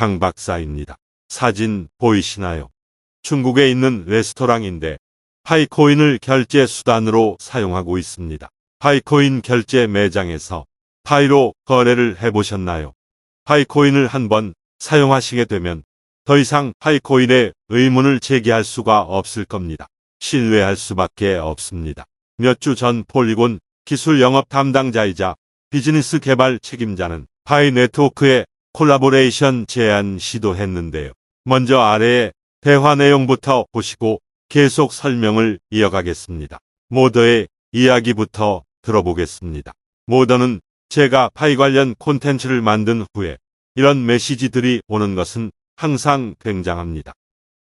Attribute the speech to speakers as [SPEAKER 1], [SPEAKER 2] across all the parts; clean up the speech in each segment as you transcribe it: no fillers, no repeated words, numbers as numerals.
[SPEAKER 1] 강 박사입니다. 사진 보이시나요? 중국에 있는 레스토랑인데 파이코인을 결제 수단으로 사용하고 있습니다. 파이코인 결제 매장에서 파이로 거래를 해보셨나요? 파이코인을 한번 사용하시게 되면 더 이상 파이코인에 의문을 제기할 수가 없을 겁니다. 신뢰할 수밖에 없습니다. 몇 주 전 폴리곤 기술 영업 담당자이자 비즈니스 개발 책임자는 파이 네트워크에 콜라보레이션 제안 시도했는데요. 먼저 아래의 대화 내용부터 보시고 계속 설명을 이어가겠습니다. 모더의 이야기부터 들어보겠습니다. 모더는 제가 파이 관련 콘텐츠를 만든 후에 이런 메시지들이 오는 것은 항상 굉장합니다.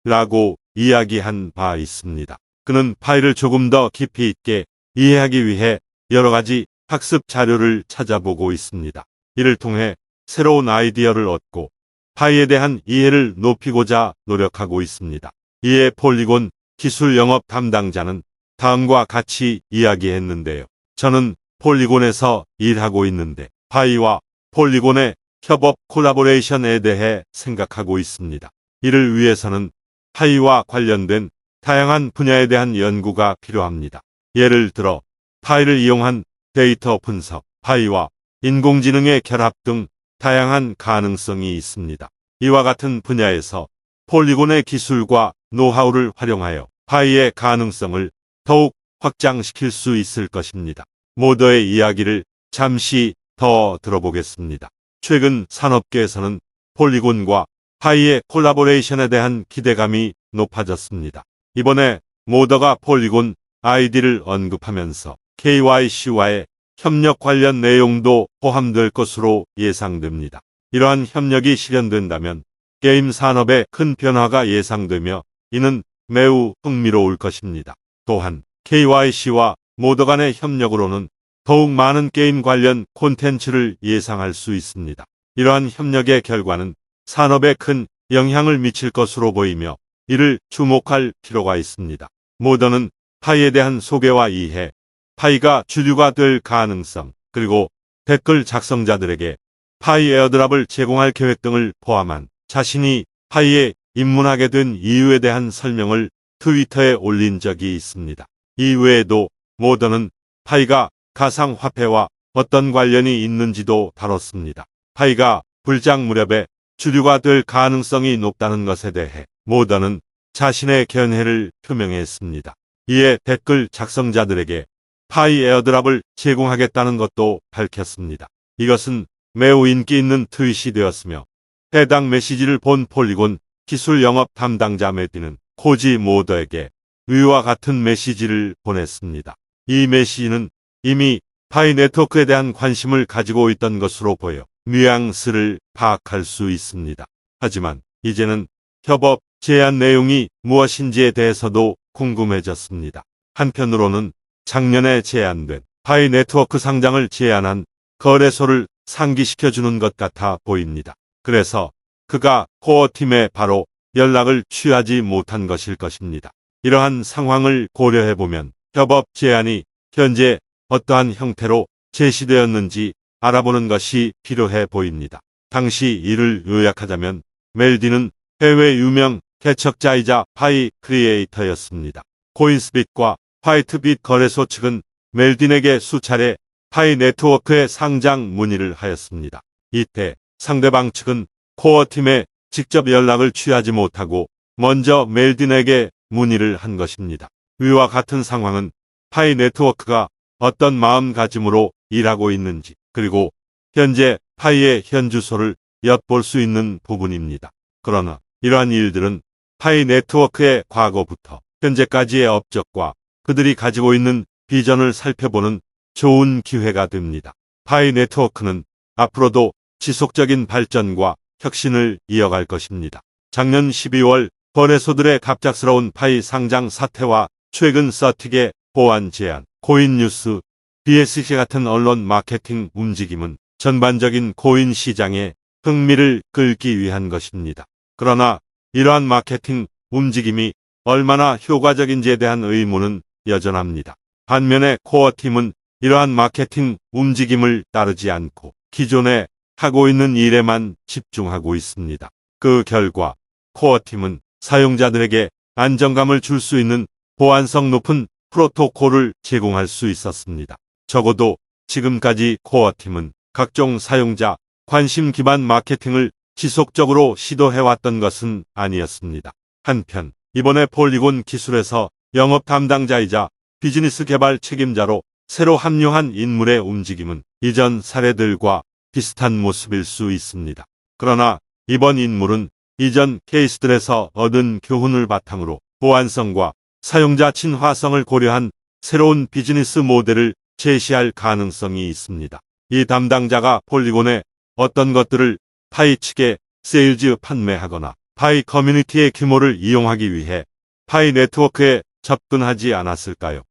[SPEAKER 1] 라고 이야기한 바 있습니다. 그는 파이를 조금 더 깊이 있게 이해하기 위해 여러 가지 학습 자료를 찾아보고 있습니다. 이를 통해 새로운 아이디어를 얻고 파이에 대한 이해를 높이고자 노력하고 있습니다. 이에 폴리곤 기술 영업 담당자는 다음과 같이 이야기했는데요. 저는 폴리곤에서 일하고 있는데 파이와 폴리곤의 협업 콜라보레이션에 대해 생각하고 있습니다. 이를 위해서는 파이와 관련된 다양한 분야에 대한 연구가 필요합니다. 예를 들어 파이를 이용한 데이터 분석, 파이와 인공지능의 결합 등 다양한 가능성이 있습니다. 이와 같은 분야에서 폴리곤의 기술과 노하우를 활용하여 파이의 가능성을 더욱 확장시킬 수 있을 것입니다. 모더의 이야기를 잠시 더 들어보겠습니다. 최근 산업계에서는 폴리곤과 파이의 콜라보레이션에 대한 기대감이 높아졌습니다. 이번에 모더가 폴리곤 아이디를 언급하면서 KYC와의 협력 관련 내용도 포함될 것으로 예상됩니다. 이러한 협력이 실현된다면 게임 산업에 큰 변화가 예상되며 이는 매우 흥미로울 것입니다. 또한 KYC와 모더 간의 협력으로는 더욱 많은 게임 관련 콘텐츠를 예상할 수 있습니다. 이러한 협력의 결과는 산업에 큰 영향을 미칠 것으로 보이며 이를 주목할 필요가 있습니다. 모더는 파이에 대한 소개와 이해, 파이가 주류가 될 가능성, 그리고 댓글 작성자들에게 파이 에어드랍을 제공할 계획 등을 포함한 자신이 파이에 입문하게 된 이유에 대한 설명을 트위터에 올린 적이 있습니다. 이외에도 모더는 파이가 가상화폐와 어떤 관련이 있는지도 다뤘습니다. 파이가 불장 무렵에 주류가 될 가능성이 높다는 것에 대해 모더는 자신의 견해를 표명했습니다. 이에 댓글 작성자들에게 파이 에어드랍을 제공하겠다는 것도 밝혔습니다. 이것은 매우 인기 있는 트윗이 되었으며 해당 메시지를 본 폴리곤 기술 영업 담당자 매디는 코지 모더에게 위와 같은 메시지를 보냈습니다. 이 메시지는 이미 파이 네트워크에 대한 관심을 가지고 있던 것으로 보여 뉘앙스를 파악할 수 있습니다. 하지만 이제는 협업 제안 내용이 무엇인지에 대해서도 궁금해졌습니다. 한편으로는 작년에 제안된 파이 네트워크 상장을 제안한 거래소를 상기시켜주는 것 같아 보입니다. 그래서 그가 코어팀에 바로 연락을 취하지 못한 것일 것입니다. 이러한 상황을 고려해보면 협업 제안이 현재 어떠한 형태로 제시되었는지 알아보는 것이 필요해 보입니다. 당시 이를 요약하자면 멜디는 해외 유명 개척자이자 파이 크리에이터였습니다. 코인스빗과 화이트빗 거래소 측은 멜딘에게 수차례 파이 네트워크의 상장 문의를 하였습니다. 이때 상대방 측은 코어팀에 직접 연락을 취하지 못하고 먼저 멜딘에게 문의를 한 것입니다. 위와 같은 상황은 파이 네트워크가 어떤 마음가짐으로 일하고 있는지 그리고 현재 파이의 현 주소를 엿볼 수 있는 부분입니다. 그러나 이러한 일들은 파이 네트워크의 과거부터 현재까지의 업적과 그들이 가지고 있는 비전을 살펴보는 좋은 기회가 됩니다. 파이 네트워크는 앞으로도 지속적인 발전과 혁신을 이어갈 것입니다. 작년 12월 거래소들의 갑작스러운 파이 상장 사태와 최근 서틱의 보안 제한, 코인뉴스, BSC 같은 언론 마케팅 움직임은 전반적인 코인 시장에 흥미를 끌기 위한 것입니다. 그러나 이러한 마케팅 움직임이 얼마나 효과적인지에 대한 의문은 여전합니다. 반면에 코어팀은 이러한 마케팅 움직임을 따르지 않고 기존에 하고 있는 일에만 집중하고 있습니다. 그 결과 코어팀은 사용자들에게 안정감을 줄 수 있는 보안성 높은 프로토콜을 제공할 수 있었습니다. 적어도 지금까지 코어팀은 각종 사용자 관심 기반 마케팅을 지속적으로 시도해왔던 것은 아니었습니다. 한편 이번에 폴리곤 기술에서 영업 담당자이자 비즈니스 개발 책임자로 새로 합류한 인물의 움직임은 이전 사례들과 비슷한 모습일 수 있습니다. 그러나 이번 인물은 이전 케이스들에서 얻은 교훈을 바탕으로 보안성과 사용자 친화성을 고려한 새로운 비즈니스 모델을 제시할 가능성이 있습니다. 이 담당자가 폴리곤에 어떤 것들을 파이 측에 세일즈 판매하거나 파이 커뮤니티의 규모를 이용하기 위해 파이 네트워크에 접근하지 않았을까요?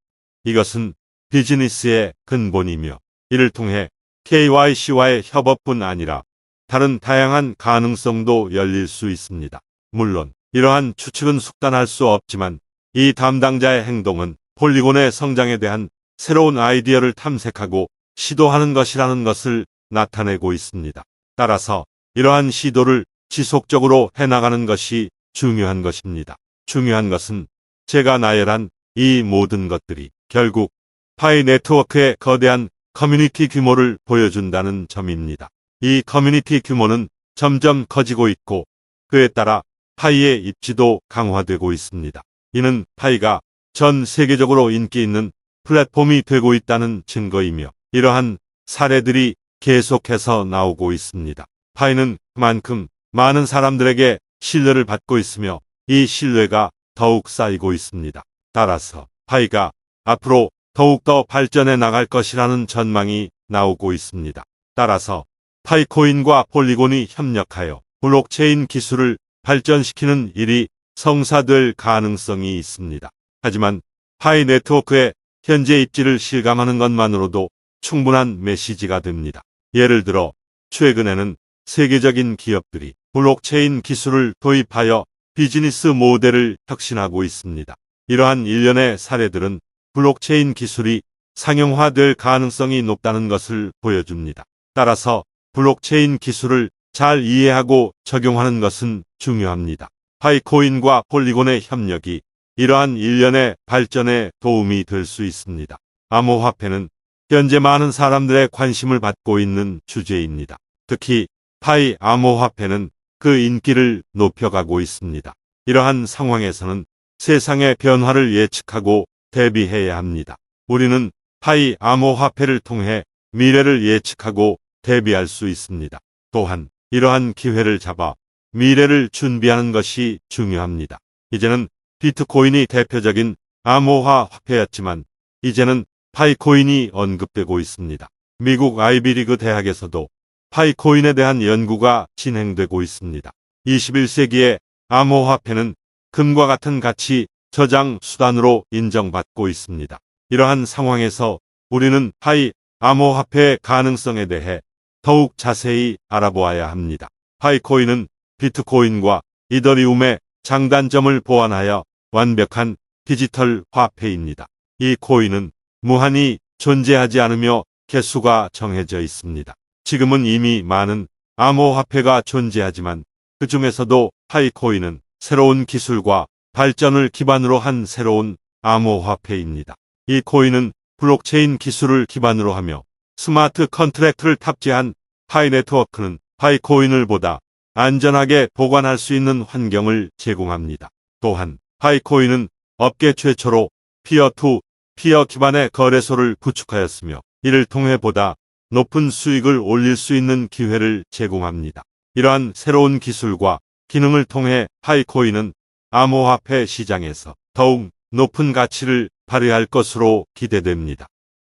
[SPEAKER 1] 이것은 비즈니스의 근본이며 이를 통해 KYC와의 협업뿐 아니라 다른 다양한 가능성도 열릴 수 있습니다. 물론 이러한 추측은 속단할 수 없지만 이 담당자의 행동은 폴리곤의 성장에 대한 새로운 아이디어를 탐색하고 시도하는 것이라는 것을 나타내고 있습니다. 따라서 이러한 시도를 지속적으로 해나가는 것이 중요한 것입니다. 중요한 것은 제가 나열한 이 모든 것들이 결국 파이 네트워크의 거대한 커뮤니티 규모를 보여준다는 점입니다. 이 커뮤니티 규모는 점점 커지고 있고 그에 따라 파이의 입지도 강화되고 있습니다. 이는 파이가 전 세계적으로 인기 있는 플랫폼이 되고 있다는 증거이며 이러한 사례들이 계속해서 나오고 있습니다. 파이는 그만큼 많은 사람들에게 신뢰를 받고 있으며 이 신뢰가 더욱 쌓이고 있습니다. 따라서 파이가 앞으로 더욱더 발전해 나갈 것이라는 전망이 나오고 있습니다. 따라서 파이코인과 폴리곤이 협력하여 블록체인 기술을 발전시키는 일이 성사될 가능성이 있습니다. 하지만 파이 네트워크의 현재 입지를 실감하는 것만으로도 충분한 메시지가 됩니다. 예를 들어 최근에는 세계적인 기업들이 블록체인 기술을 도입하여 비즈니스 모델을 혁신하고 있습니다. 이러한 일련의 사례들은 블록체인 기술이 상용화될 가능성이 높다는 것을 보여줍니다. 따라서 블록체인 기술을 잘 이해하고 적용하는 것은 중요합니다. 파이코인과 폴리곤의 협력이 이러한 일련의 발전에 도움이 될 수 있습니다. 암호화폐는 현재 많은 사람들의 관심을 받고 있는 주제입니다. 특히 파이 암호화폐는 그 인기를 높여가고 있습니다. 이러한 상황에서는 세상의 변화를 예측하고 대비해야 합니다. 우리는 파이 암호화폐를 통해 미래를 예측하고 대비할 수 있습니다. 또한 이러한 기회를 잡아 미래를 준비하는 것이 중요합니다. 이제는 비트코인이 대표적인 암호화 화폐였지만 이제는 파이코인이 언급되고 있습니다. 미국 아이비리그 대학에서도 파이코인에 대한 연구가 진행되고 있습니다. 21세기의 암호화폐는 금과 같은 가치 저장 수단으로 인정받고 있습니다. 이러한 상황에서 우리는 파이 암호화폐의 가능성에 대해 더욱 자세히 알아보아야 합니다. 파이코인은 비트코인과 이더리움의 장단점을 보완하여 완벽한 디지털 화폐입니다. 이 코인은 무한히 존재하지 않으며 개수가 정해져 있습니다. 지금은 이미 많은 암호화폐가 존재하지만 그 중에서도 파이코인은 새로운 기술과 발전을 기반으로 한 새로운 암호화폐입니다. 이 코인은 블록체인 기술을 기반으로 하며 스마트 컨트랙트를 탑재한 파이 네트워크는 파이코인을 보다 안전하게 보관할 수 있는 환경을 제공합니다. 또한 파이코인은 업계 최초로 피어 투 피어 기반의 거래소를 구축하였으며 이를 통해 보다 높은 수익을 올릴 수 있는 기회를 제공합니다. 이러한 새로운 기술과 기능을 통해 파이코인은 암호화폐 시장에서 더욱 높은 가치를 발휘할 것으로 기대됩니다.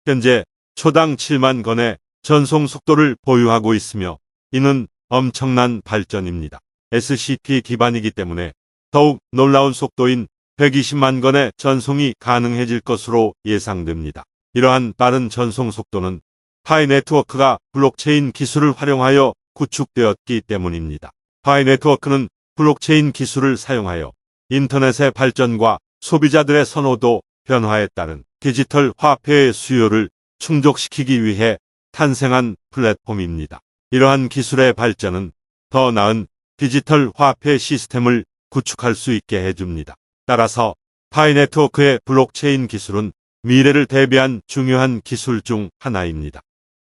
[SPEAKER 1] 현재 초당 7만 건의 전송 속도를 보유하고 있으며 이는 엄청난 발전입니다. SCP 기반이기 때문에 더욱 놀라운 속도인 120만 건의 전송이 가능해질 것으로 예상됩니다. 이러한 빠른 전송 속도는 파이 네트워크가 블록체인 기술을 활용하여 구축되었기 때문입니다. 파이 네트워크는 블록체인 기술을 사용하여 인터넷의 발전과 소비자들의 선호도 변화에 따른 디지털 화폐의 수요를 충족시키기 위해 탄생한 플랫폼입니다. 이러한 기술의 발전은 더 나은 디지털 화폐 시스템을 구축할 수 있게 해줍니다. 따라서 파이네트워크의 블록체인 기술은 미래를 대비한 중요한 기술 중 하나입니다.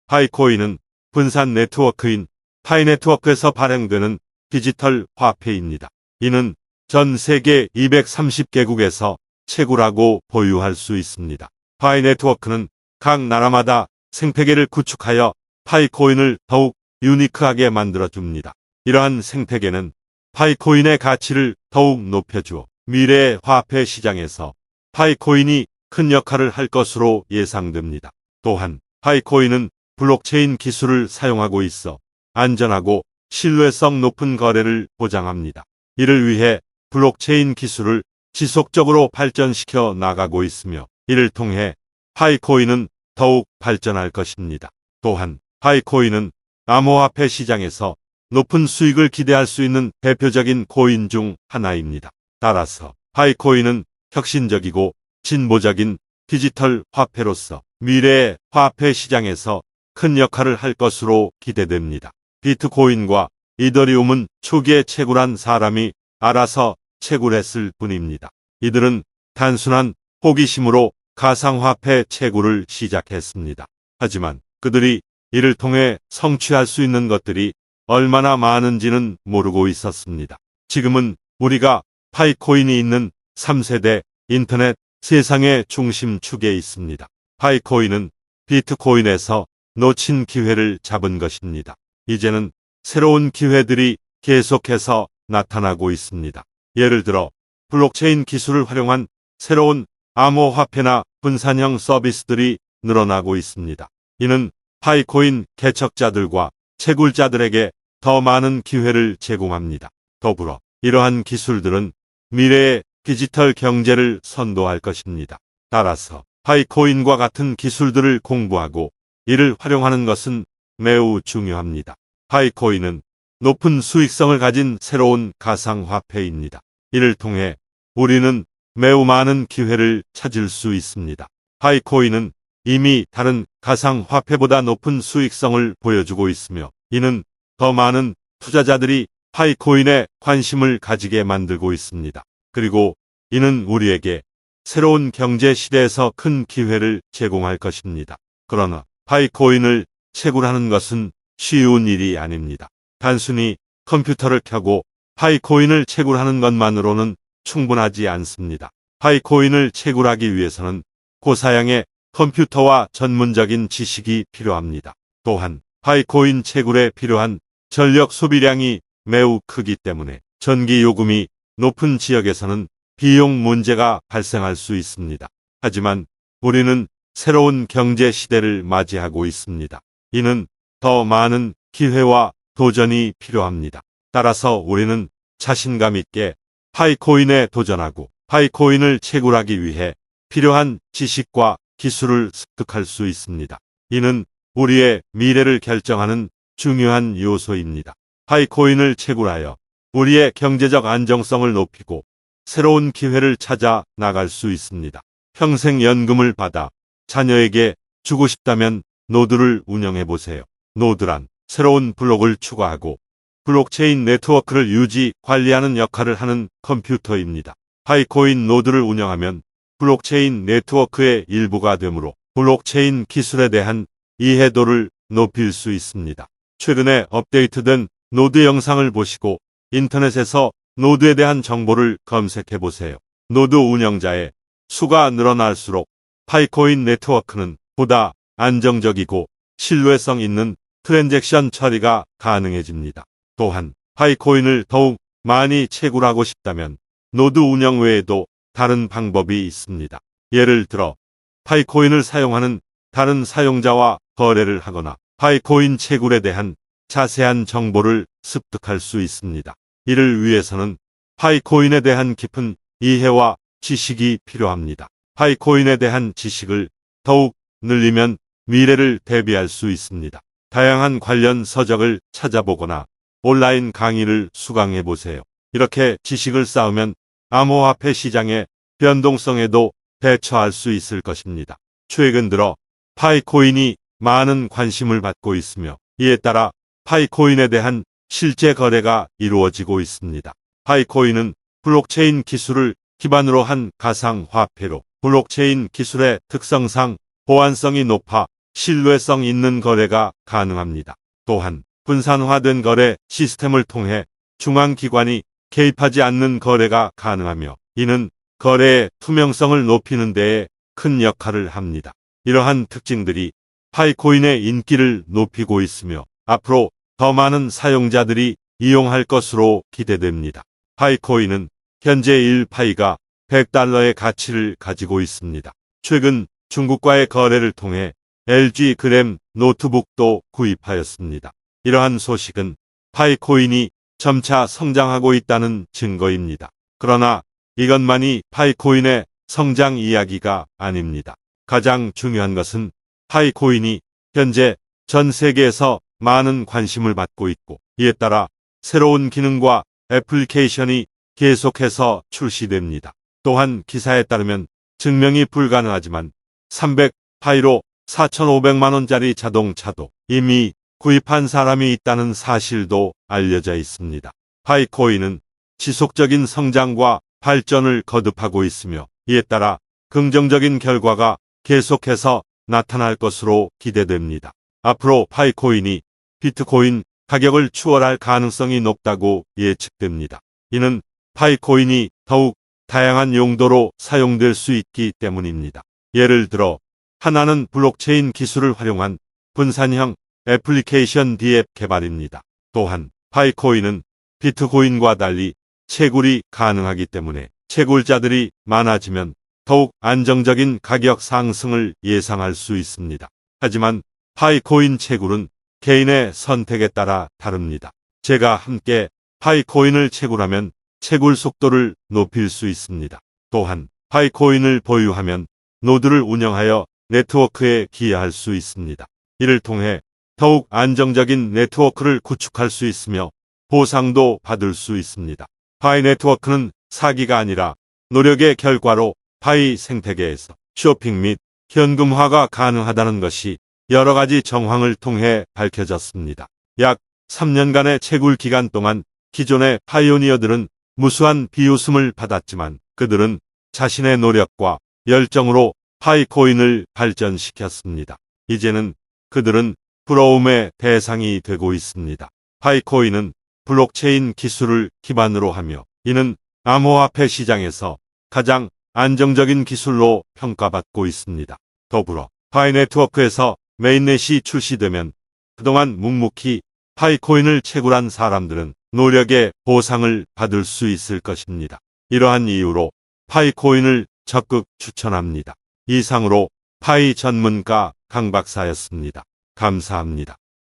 [SPEAKER 1] 파이코인은 분산 네트워크인 파이네트워크에서 발행되는 디지털 화폐입니다. 이는 전 세계 230개국에서 채굴하고 보유할 수 있습니다. 파이네트워크는 각 나라마다 생태계를 구축하여 파이코인을 더욱 유니크하게 만들어줍니다. 이러한 생태계는 파이코인의 가치를 더욱 높여주어 미래의 화폐 시장에서 파이코인이 큰 역할을 할 것으로 예상됩니다. 또한 파이코인은 블록체인 기술을 사용하고 있어 안전하고 신뢰성 높은 거래를 보장합니다. 이를 위해 블록체인 기술을 지속적으로 발전시켜 나가고 있으며 이를 통해 파이코인은 더욱 발전할 것입니다. 또한 파이코인은 암호화폐 시장에서 높은 수익을 기대할 수 있는 대표적인 코인 중 하나입니다. 따라서 파이코인은 혁신적이고 진보적인 디지털 화폐로서 미래의 화폐 시장에서 큰 역할을 할 것으로 기대됩니다. 비트코인과 이더리움은 초기에 채굴한 사람이 알아서 채굴했을 뿐입니다. 이들은 단순한 호기심으로 가상화폐 채굴을 시작했습니다. 하지만 그들이 이를 통해 성취할 수 있는 것들이 얼마나 많은지는 모르고 있었습니다. 지금은 우리가 파이코인이 있는 3세대 인터넷 세상의 중심축에 있습니다. 파이코인은 비트코인에서 놓친 기회를 잡은 것입니다. 이제는 새로운 기회들이 계속해서 나타나고 있습니다. 예를 들어 블록체인 기술을 활용한 새로운 암호화폐나 분산형 서비스들이 늘어나고 있습니다. 이는 파이코인 개척자들과 채굴자들에게 더 많은 기회를 제공합니다. 더불어 이러한 기술들은 미래의 디지털 경제를 선도할 것입니다. 따라서 파이코인과 같은 기술들을 공부하고 이를 활용하는 것은 매우 중요합니다. 파이코인은 높은 수익성을 가진 새로운 가상화폐입니다. 이를 통해 우리는 매우 많은 기회를 찾을 수 있습니다. 파이코인은 이미 다른 가상화폐보다 높은 수익성을 보여주고 있으며 이는 더 많은 투자자들이 파이코인에 관심을 가지게 만들고 있습니다. 그리고 이는 우리에게 새로운 경제 시대에서 큰 기회를 제공할 것입니다. 그러나 파이코인을 채굴하는 것은 쉬운 일이 아닙니다. 단순히 컴퓨터를 켜고 파이코인을 채굴하는 것만으로는 충분하지 않습니다. 파이코인을 채굴하기 위해서는 고사양의 컴퓨터와 전문적인 지식이 필요합니다. 또한 파이코인 채굴에 필요한 전력 소비량이 매우 크기 때문에 전기 요금이 높은 지역에서는 비용 문제가 발생할 수 있습니다. 하지만 우리는 새로운 경제 시대를 맞이하고 있습니다. 이는 더 많은 기회와 도전이 필요합니다. 따라서 우리는 자신감 있게 파이코인에 도전하고 파이코인을 채굴하기 위해 필요한 지식과 기술을 습득할 수 있습니다. 이는 우리의 미래를 결정하는 중요한 요소입니다. 파이코인을 채굴하여 우리의 경제적 안정성을 높이고 새로운 기회를 찾아 나갈 수 있습니다. 평생 연금을 받아 자녀에게 주고 싶다면 노드를 운영해 보세요. 노드란 새로운 블록을 추가하고 블록체인 네트워크를 유지, 관리하는 역할을 하는 컴퓨터입니다. 파이코인 노드를 운영하면 블록체인 네트워크의 일부가 되므로 블록체인 기술에 대한 이해도를 높일 수 있습니다. 최근에 업데이트된 노드 영상을 보시고 인터넷에서 노드에 대한 정보를 검색해 보세요. 노드 운영자의 수가 늘어날수록 파이코인 네트워크는 보다 안정적이고 신뢰성 있는 트랜잭션 처리가 가능해집니다. 또한 파이코인을 더욱 많이 채굴하고 싶다면 노드 운영 외에도 다른 방법이 있습니다. 예를 들어 파이코인을 사용하는 다른 사용자와 거래를 하거나 파이코인 채굴에 대한 자세한 정보를 습득할 수 있습니다. 이를 위해서는 파이코인에 대한 깊은 이해와 지식이 필요합니다. 파이코인에 대한 지식을 더욱 늘리면 미래를 대비할 수 있습니다. 다양한 관련 서적을 찾아보거나 온라인 강의를 수강해 보세요. 이렇게 지식을 쌓으면 암호화폐 시장의 변동성에도 대처할 수 있을 것입니다. 최근 들어 파이코인이 많은 관심을 받고 있으며 이에 따라 파이코인에 대한 실제 거래가 이루어지고 있습니다. 파이코인은 블록체인 기술을 기반으로 한 가상화폐로 블록체인 기술의 특성상 보안성이 높아 신뢰성 있는 거래가 가능합니다. 또한 분산화된 거래 시스템을 통해 중앙기관이 개입하지 않는 거래가 가능하며 이는 거래의 투명성을 높이는 데에 큰 역할을 합니다. 이러한 특징들이 파이코인의 인기를 높이고 있으며 앞으로 더 많은 사용자들이 이용할 것으로 기대됩니다. 파이코인은 현재 1파이가 $100의 가치를 가지고 있습니다. 최근 중국과의 거래를 통해 LG 그램 노트북도 구입하였습니다. 이러한 소식은 파이코인이 점차 성장하고 있다는 증거입니다. 그러나 이것만이 파이코인의 성장 이야기가 아닙니다. 가장 중요한 것은 파이코인이 현재 전 세계에서 많은 관심을 받고 있고 이에 따라 새로운 기능과 애플리케이션이 계속해서 출시됩니다. 또한 기사에 따르면 증명이 불가능하지만 300파이로 4,500만 원짜리 자동차도 이미 구입한 사람이 있다는 사실도 알려져 있습니다. 파이코인은 지속적인 성장과 발전을 거듭하고 있으며 이에 따라 긍정적인 결과가 계속해서 나타날 것으로 기대됩니다. 앞으로 파이코인이 비트코인 가격을 추월할 가능성이 높다고 예측됩니다. 이는 파이코인이 더욱 다양한 용도로 사용될 수 있기 때문입니다. 예를 들어 하나는 블록체인 기술을 활용한 분산형 애플리케이션 D앱 개발입니다. 또한 파이코인은 비트코인과 달리 채굴이 가능하기 때문에 채굴자들이 많아지면 더욱 안정적인 가격 상승을 예상할 수 있습니다. 하지만 파이코인 채굴은 개인의 선택에 따라 다릅니다. 제가 함께 파이코인을 채굴하면 채굴 속도를 높일 수 있습니다. 또한 파이코인을 보유하면 노드를 운영하여 네트워크에 기여할 수 있습니다. 이를 통해 더욱 안정적인 네트워크를 구축할 수 있으며 보상도 받을 수 있습니다. 파이 네트워크는 사기가 아니라 노력의 결과로 파이 생태계에서 쇼핑 및 현금화가 가능하다는 것이 여러 가지 정황을 통해 밝혀졌습니다. 약 3년간의 채굴 기간 동안 기존의 파이오니어들은 무수한 비웃음을 받았지만 그들은 자신의 노력과 열정으로 파이코인을 발전시켰습니다. 이제는 그들은 부러움의 대상이 되고 있습니다. 파이코인은 블록체인 기술을 기반으로 하며 이는 암호화폐 시장에서 가장 안정적인 기술로 평가받고 있습니다. 더불어 파이 네트워크에서 메인넷이 출시되면 그동안 묵묵히 파이코인을 채굴한 사람들은 노력의 보상을 받을 수 있을 것입니다. 이러한 이유로 파이코인을 적극 추천합니다. 이상으로 파이 전문가 강 박사였습니다. 감사합니다.